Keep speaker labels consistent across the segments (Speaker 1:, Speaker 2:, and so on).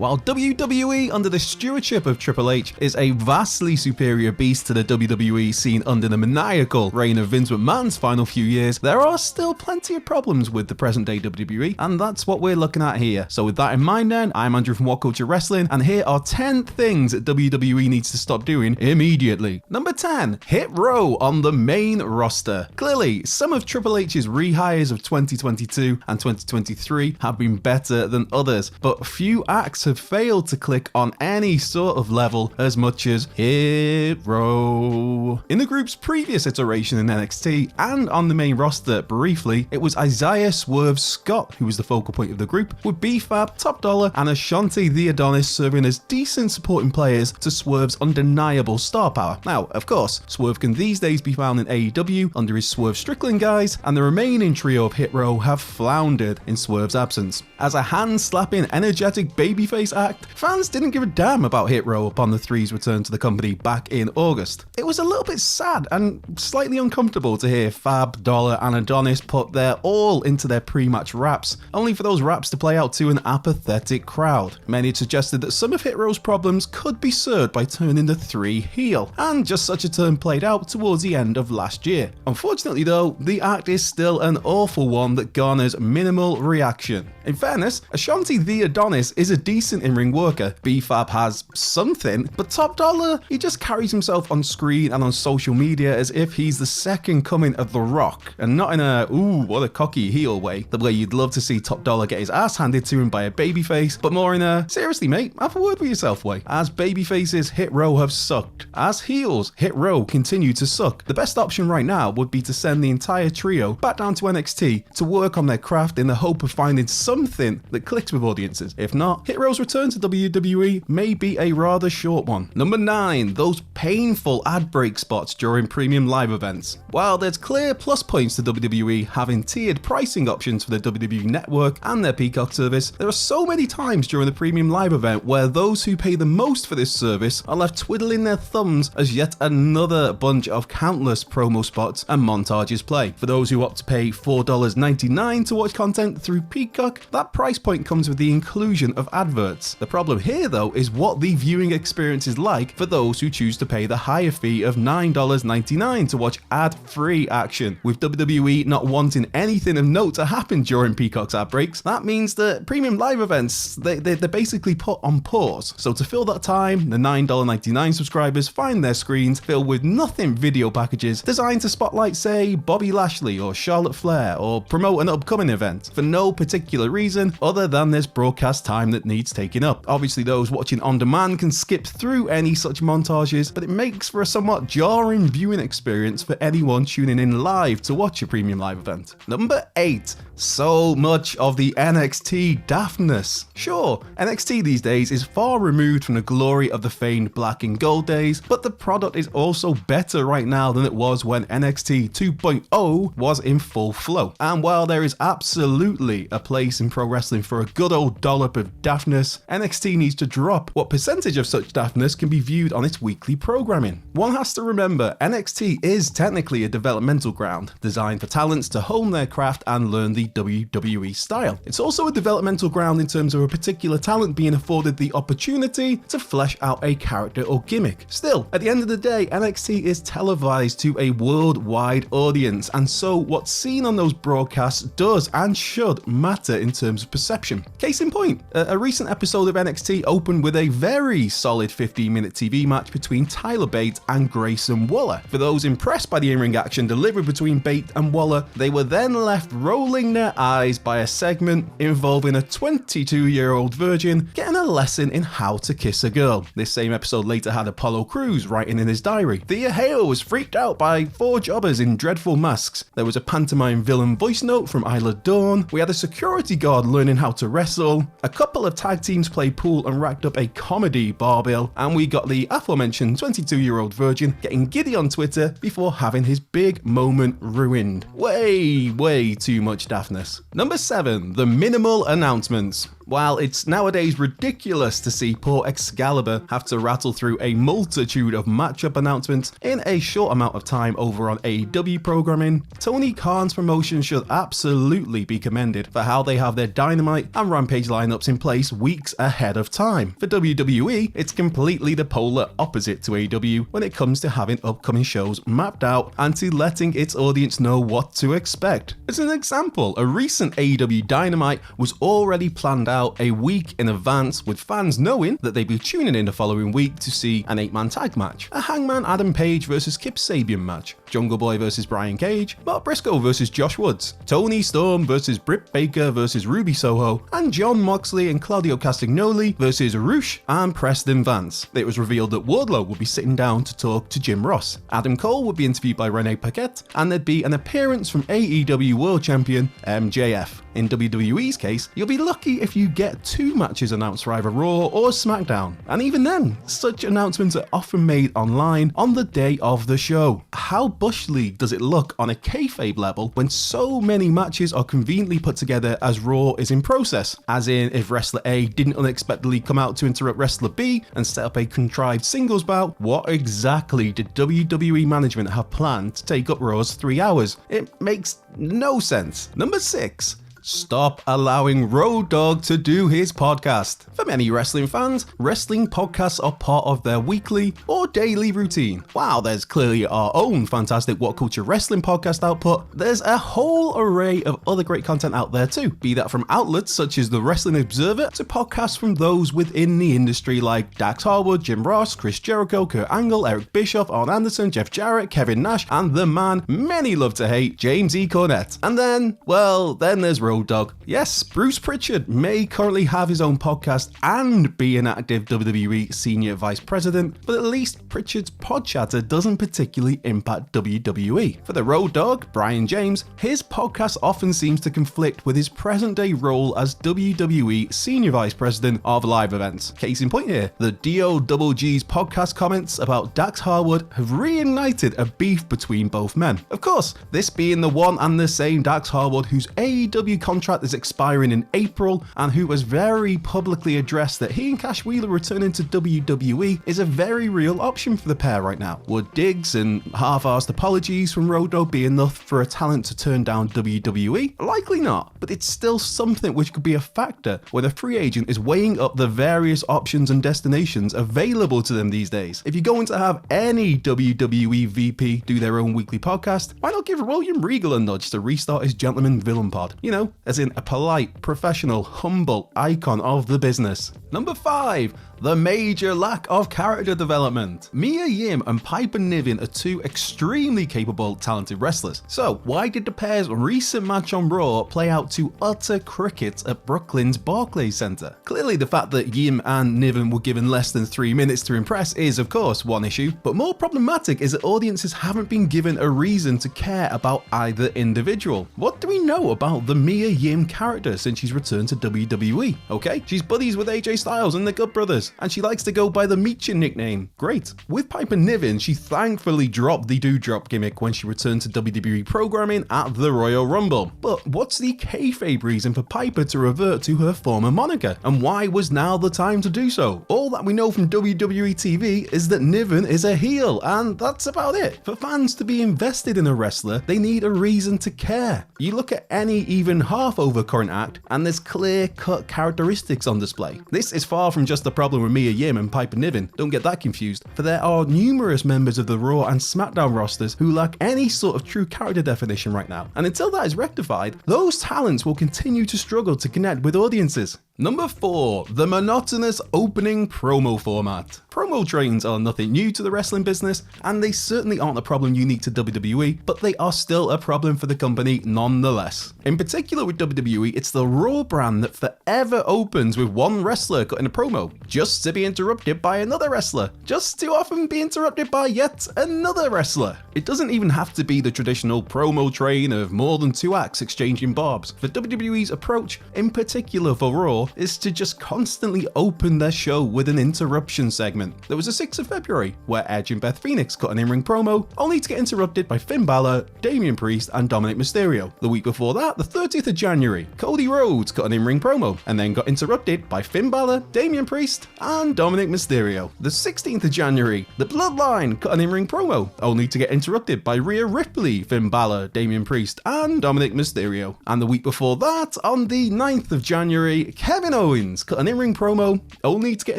Speaker 1: While WWE under the stewardship of Triple H is a vastly superior beast to the WWE seen under the maniacal reign of Vince McMahon's final few years, there are still plenty of problems with the present day WWE, and that's what we're looking at here. So with that in mind then, I'm Andrew from What Culture Wrestling, and here are 10 things that WWE needs to stop doing immediately. Number 10, hit row on the main roster. Clearly, some of Triple H's rehires of 2022 and 2023 have been better than others, but few acts have failed to click on any sort of level as much as hit row. In the group's previous iteration in NXT and on the main roster briefly, it was Isaiah Swerve Scott who was the focal point of the group, with B-Fab, Top Dollar and Ashanti the Adonis serving as decent supporting players to Swerve's undeniable star power. Now, of course, Swerve can these days be found in AEW under his Swerve Strickland guys, and the remaining trio of hit row have floundered in Swerve's absence. As a hand-slapping, energetic babyface act, fans didn't give a damn about hit row upon the three's return to the company back in August. It was a little bit sad and slightly uncomfortable to hear Fab, Dollar and Adonis put their all into their pre-match raps, only for those raps to play out to an apathetic crowd. Many had suggested that some of hit row's problems could be served by turning the three heel, and just such a turn played out towards the end of last year. Unfortunately though, the act is still an awful one that garners minimal reaction. In fairness, Ashanti the Adonis is a decent in-ring worker, B-Fab has something, but Top Dollar, he just carries himself on screen and on social media as if he's the second coming of The Rock, and not in a ooh what a cocky heel way, the way you'd love to see Top Dollar get his ass handed to him by a babyface, but more in a seriously mate, have a word with yourself way. As babyfaces, hit row have sucked. As heels, hit row continue to suck. The best option right now would be to send the entire trio back down to NXT to work on their craft in the hope of finding something that clicks with audiences. If not, hit row's return to WWE may be a rather short one. Number 9, those painful ad break spots during premium live events. While there's clear plus points to WWE having tiered pricing options for the WWE Network and their Peacock service, there are so many times during the premium live event where those who pay the most for this service are left twiddling their thumbs as yet another bunch of countless promo spots and montages play. For those who opt to pay $4.99 to watch content through Peacock, that price point comes with the inclusion of adverts. The problem here though is what the viewing experience is like for those who choose to pay the higher fee of $9.99 to watch ad-free action. With WWE not wanting anything of note to happen during Peacock's ad breaks, that means that premium live events, they're basically put on pause. So to fill that time, the $9.99 subscribers find their screens filled with nothing video packages designed to spotlight, say, Bobby Lashley or Charlotte Flair or promote an upcoming event for no particular reason other than there's broadcast time that needs taking up. Obviously those watching on demand can skip through any such montages, but it makes for a somewhat jarring viewing experience for anyone tuning in live to watch a premium live event. Number 8, so much of the NXT daftness. Sure, NXT these days is far removed from the glory of the famed black and gold days, but the product is also better right now than it was when NXT 2.0 was in full flow. And while there is absolutely a place in pro wrestling for a good old dollop of daftness, NXT needs to drop what percentage of such daftness can be viewed on its weekly programming. One has to remember, NXT is technically a developmental ground, designed for talents to hone their craft and learn the WWE style. It's also a developmental ground in terms of a particular talent being afforded the opportunity to flesh out a character or gimmick. Still, at the end of the day, NXT is televised to a worldwide audience, and so what's seen on those broadcasts does and should matter in terms of perception. Case in point, a recent episode of NXT opened with a very solid 15-minute TV match between Tyler Bate and Grayson Waller. For those impressed by the in-ring action delivered between Bate and Waller, they were then left rolling their eyes by a segment involving a 22-year-old virgin getting a lesson in how to kiss a girl. This same episode later had Apollo Crews writing in his diary. Thea Hale was freaked out by 4 jobbers in dreadful masks. There was a pantomime villain voice note from Isla Dawn. We had a security guard learning how to wrestle. A couple of tag teams played pool and racked up a comedy bar bill. And we got the aforementioned 22-year-old virgin getting giddy on Twitter before having his big moment ruined. Way too much daftness. Number 7, the minimal announcements. While it's nowadays ridiculous to see poor Excalibur have to rattle through a multitude of matchup announcements in a short amount of time over on AEW programming, Tony Khan's promotion should absolutely be commended for how they have their Dynamite and Rampage lineups in place weeks ahead of time. For WWE, it's completely the polar opposite to AEW when it comes to having upcoming shows mapped out and to letting its audience know what to expect. As an example, a recent AEW Dynamite was already planned out a week in advance, with fans knowing that they'd be tuning in the following week to see an 8-man tag match, a Hangman Adam Page versus Kip Sabian match, Jungle Boy versus Brian Cage, Mark Briscoe versus Josh Woods, Tony Storm versus Britt Baker versus Ruby Soho, and Jon Moxley and Claudio Castagnoli versus Rush and Preston Vance. It was revealed that Wardlow would be sitting down to talk to Jim Ross, Adam Cole would be interviewed by Renee Paquette, and there'd be an appearance from AEW World Champion MJF. In WWE's case, you'll be lucky if you get 2 matches announced for either Raw or SmackDown, and even then, such announcements are often made online on the day of the show. How Bush League does it look on a kayfabe level when so many matches are conveniently put together as Raw is in process? As in, if Wrestler A didn't unexpectedly come out to interrupt Wrestler B and set up a contrived singles bout, what exactly did WWE management have planned to take up Raw's 3 hours? It makes no sense. Number 6. Stop allowing Road Dogg to do his podcast. For many wrestling fans, wrestling podcasts are part of their weekly or daily routine. While there's clearly our own fantastic What Culture Wrestling podcast output, there's a whole array of other great content out there too, be that from outlets such as the Wrestling Observer to podcasts from those within the industry like Dax Harwood, Jim Ross, Chris Jericho, Kurt Angle, Eric Bischoff, Arn Anderson, Jeff Jarrett, Kevin Nash, and the man many love to hate, James E. Cornette. And then there's Road Dogg. Yes, Bruce Pritchard may currently have his own podcast and be an active WWE Senior Vice President, but at least Pritchard's pod chatter doesn't particularly impact WWE. For the Road Dogg, Brian James, his podcast often seems to conflict with his present-day role as WWE Senior Vice President of live events. Case in point here, the DOGG's podcast comments about Dax Harwood have reignited a beef between both men. Of course, this being the one and the same Dax Harwood whose AEW contract is expiring in April and who has very publicly addressed that he and Cash Wheeler returning to WWE is a very real option for the pair right now. Would digs and half-arsed apologies from Road Dogg be enough for a talent to turn down WWE? Likely not, but it's still something which could be a factor when a free agent is weighing up the various options and destinations available to them these days. If you're going to have any WWE VP do their own weekly podcast, why not give William Regal a nudge to restart his Gentleman Villain pod? You know, as in a polite, professional, humble icon of the business. Number 5. The major lack of character development. Mia Yim and Piper Niven are 2 extremely capable, talented wrestlers. So why did the pair's recent match on Raw play out to utter crickets at Brooklyn's Barclays Center? Clearly the fact that Yim and Niven were given less than 3 minutes to impress is of course one issue, but more problematic is that audiences haven't been given a reason to care about either individual. What do we know about the Mia Yim character since she's returned to WWE? Okay, she's buddies with AJ Styles and the Good Brothers, and she likes to go by the Meechin nickname. Great. With Piper Niven, she thankfully dropped the Doudrop gimmick when she returned to WWE programming at the Royal Rumble. But what's the kayfabe reason for Piper to revert to her former moniker? And why was now the time to do so? All that we know from WWE TV is that Niven is a heel, and that's about it. For fans to be invested in a wrestler, they need a reason to care. You look at any even half over current act, and there's clear-cut characteristics on display. This is far from just the problem with Mia Yim and Piper Niven, don't get that confused, for there are numerous members of the Raw and SmackDown rosters who lack any sort of true character definition right now, and until that is rectified, those talents will continue to struggle to connect with audiences. Number 4. The monotonous opening promo format. Promo trains are nothing new to the wrestling business, and they certainly aren't a problem unique to WWE, but they are still a problem for the company nonetheless. In particular with WWE, it's the Raw brand that forever opens with one wrestler cutting a promo, just to be interrupted by another wrestler, just to often be interrupted by yet another wrestler. It doesn't even have to be the traditional promo train of more than 2 acts exchanging barbs. For WWE's approach, in particular for Raw, is to just constantly open their show with an interruption segment. There was a 6th of February where Edge and Beth Phoenix cut an in-ring promo, only to get interrupted by Finn Balor, Damian Priest, and Dominic Mysterio. The week before that, the 30th of January, Cody Rhodes cut an in-ring promo, and then got interrupted by Finn Balor, Damian Priest, and Dominic Mysterio. The 16th of January, the Bloodline cut an in-ring promo, only to get interrupted by Rhea Ripley, Finn Balor, Damian Priest, and Dominic Mysterio. And the week before that, on the 9th of January, Kevin Owens cut an in-ring promo, only to get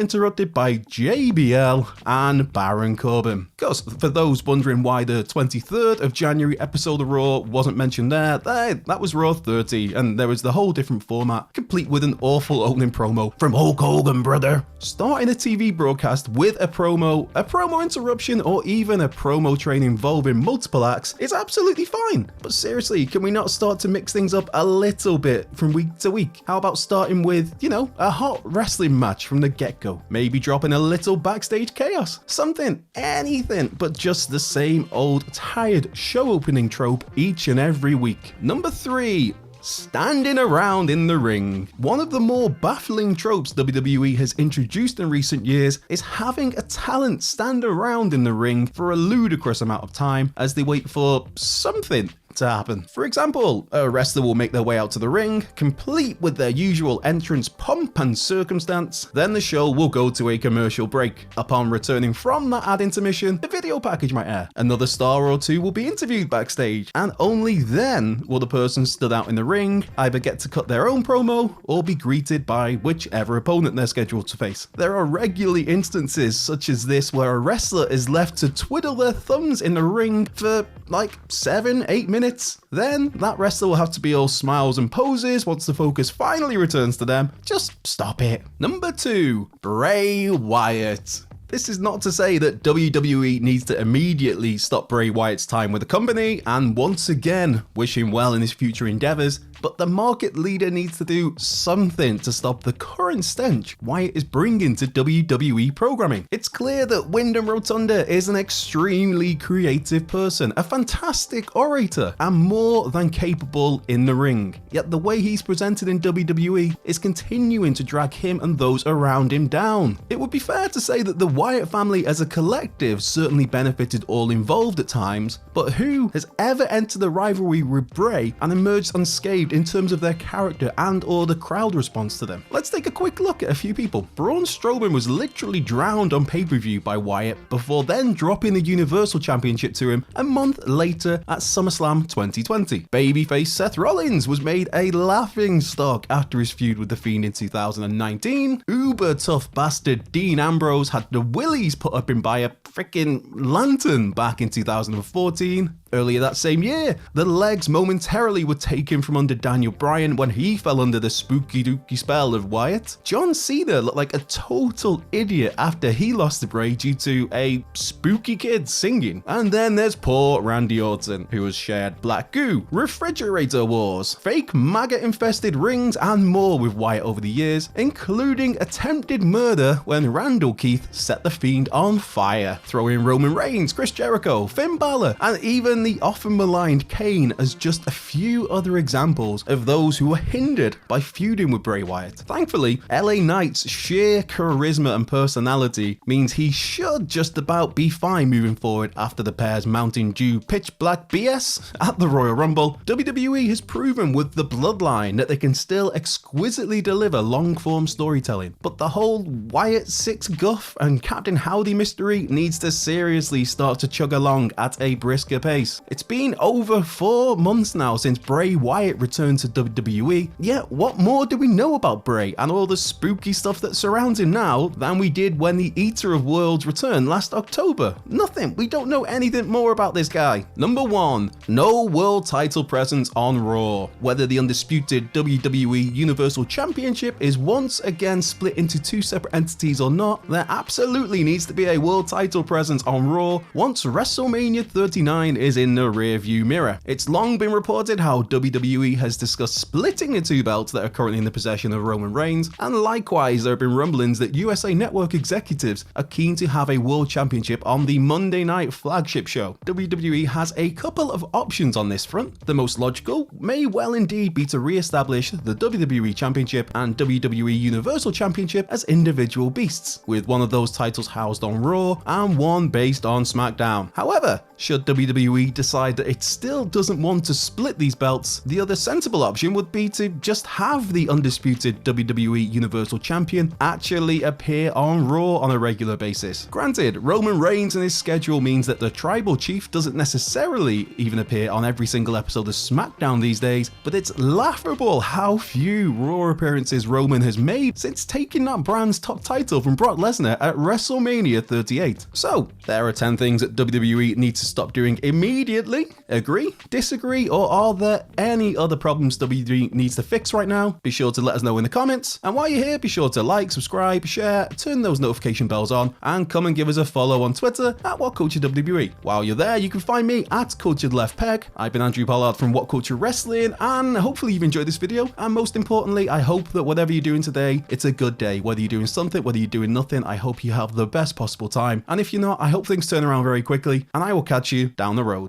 Speaker 1: interrupted by JBL and Baron Corbin. Of course, for those wondering why the 23rd of January episode of Raw wasn't mentioned there, that was Raw 30, and there was the whole different format, complete with an awful opening promo from Hulk Hogan, brother. Starting a TV broadcast with a promo interruption, or even a promo train involving multiple acts is absolutely fine. But seriously, can we not start to mix things up a little bit from week to week? How about starting with, a hot wrestling match from the get-go? Maybe dropping a little backstage chaos? Something, anything, but just the same old tired show opening trope each and every week. Number 3. Standing around in the ring. One of the more baffling tropes WWE has introduced in recent years is having a talent stand around in the ring for a ludicrous amount of time as they wait for something to happen. For example, a wrestler will make their way out to the ring, complete with their usual entrance pomp and circumstance, then the show will go to a commercial break. Upon returning from that ad intermission, the video package might air. Another star or two will be interviewed backstage, and only then will the person stood out in the ring either get to cut their own promo or be greeted by whichever opponent they're scheduled to face. There are regularly instances such as this where a wrestler is left to twiddle their thumbs in the ring for like 7-8 minutes. Then that wrestler will have to be all smiles and poses once the focus finally returns to them. Just stop it. Number 2, Bray Wyatt. This is not to say that WWE needs to immediately stop Bray Wyatt's time with the company and once again wish him well in his future endeavors, but the market leader needs to do something to stop the current stench Wyatt is bringing to WWE programming. It's clear that Wyndham Rotunda is an extremely creative person, a fantastic orator, and more than capable in the ring. Yet the way he's presented in WWE is continuing to drag him and those around him down. It would be fair to say that the Wyatt family as a collective certainly benefited all involved at times, but who has ever entered the rivalry with Bray and emerged unscathed in terms of their character and or the crowd response to them? Let's take a quick look at a few people. Braun Strowman was literally drowned on pay-per-view by Wyatt before then dropping the Universal Championship to him a month later at SummerSlam 2020. Babyface Seth Rollins was made a laughing stock after his feud with The Fiend in 2019. Uber tough bastard Dean Ambrose had the willies put up him by a freaking lantern back in 2014. Earlier that same year, the legs momentarily were taken from under Daniel Bryan when he fell under the spooky dooky spell of Wyatt. John Cena looked like a total idiot after he lost to Bray due to a spooky kid singing. And then there's poor Randy Orton, who has shared black goo, refrigerator wars, fake MAGA-infested rings, and more with Wyatt over the years, including attempted murder when Randall Keith set the Fiend on fire. Throw in Roman Reigns, Chris Jericho, Finn Balor, and even the often maligned Kane as just a few other examples of those who were hindered by feuding with Bray Wyatt. Thankfully, LA Knight's sheer charisma and personality means he should just about be fine moving forward after the pair's Mountain Dew pitch black BS at the Royal Rumble. WWE has proven with the Bloodline that they can still exquisitely deliver long-form storytelling, but the whole Wyatt 6 guff and Captain Howdy mystery needs to seriously start to chug along at a brisker pace. It's been over 4 months now since Bray Wyatt returned to WWE, yet what more do we know about Bray and all the spooky stuff that surrounds him now than we did when the Eater of Worlds returned last October? Nothing. We don't know anything more about this guy. Number 1, no world title presence on Raw. Whether the undisputed WWE Universal Championship is once again split into 2 separate entities or not, there absolutely needs to be a world title presence on Raw once WrestleMania 39 is is in the rearview mirror. It's long been reported how WWE has discussed splitting the two belts that are currently in the possession of Roman Reigns, and likewise there have been rumblings that USA Network executives are keen to have a World Championship on the Monday night flagship show. WWE has a couple of options on this front. The most logical may well indeed be to re-establish the WWE Championship and WWE Universal Championship as individual beasts, with one of those titles housed on Raw and one based on SmackDown. However, should WWE decide that it still doesn't want to split these belts, the other sensible option would be to just have the undisputed WWE Universal Champion actually appear on Raw on a regular basis. Granted, Roman Reigns and his schedule means that the Tribal Chief doesn't necessarily even appear on every single episode of SmackDown these days, but it's laughable how few Raw appearances Roman has made since taking that brand's top title from Brock Lesnar at WrestleMania 38. So, there are 10 things that WWE needs to stop doing immediately. Agree? Disagree? Or are there any other problems WWE needs to fix right now? Be sure to let us know in the comments. And while you're here, be sure to like, subscribe, share, turn those notification bells on, and come and give us a follow on Twitter at WhatCultureWWE. While you're there, you can find me at Cultured Left Peg. I've been Andrew Pollard from What Culture Wrestling, and hopefully you've enjoyed this video. And most importantly, I hope that whatever you're doing today, it's a good day. Whether you're doing something, whether you're doing nothing, I hope you have the best possible time. And if you're not, I hope things turn around very quickly, and I will catch you down the road.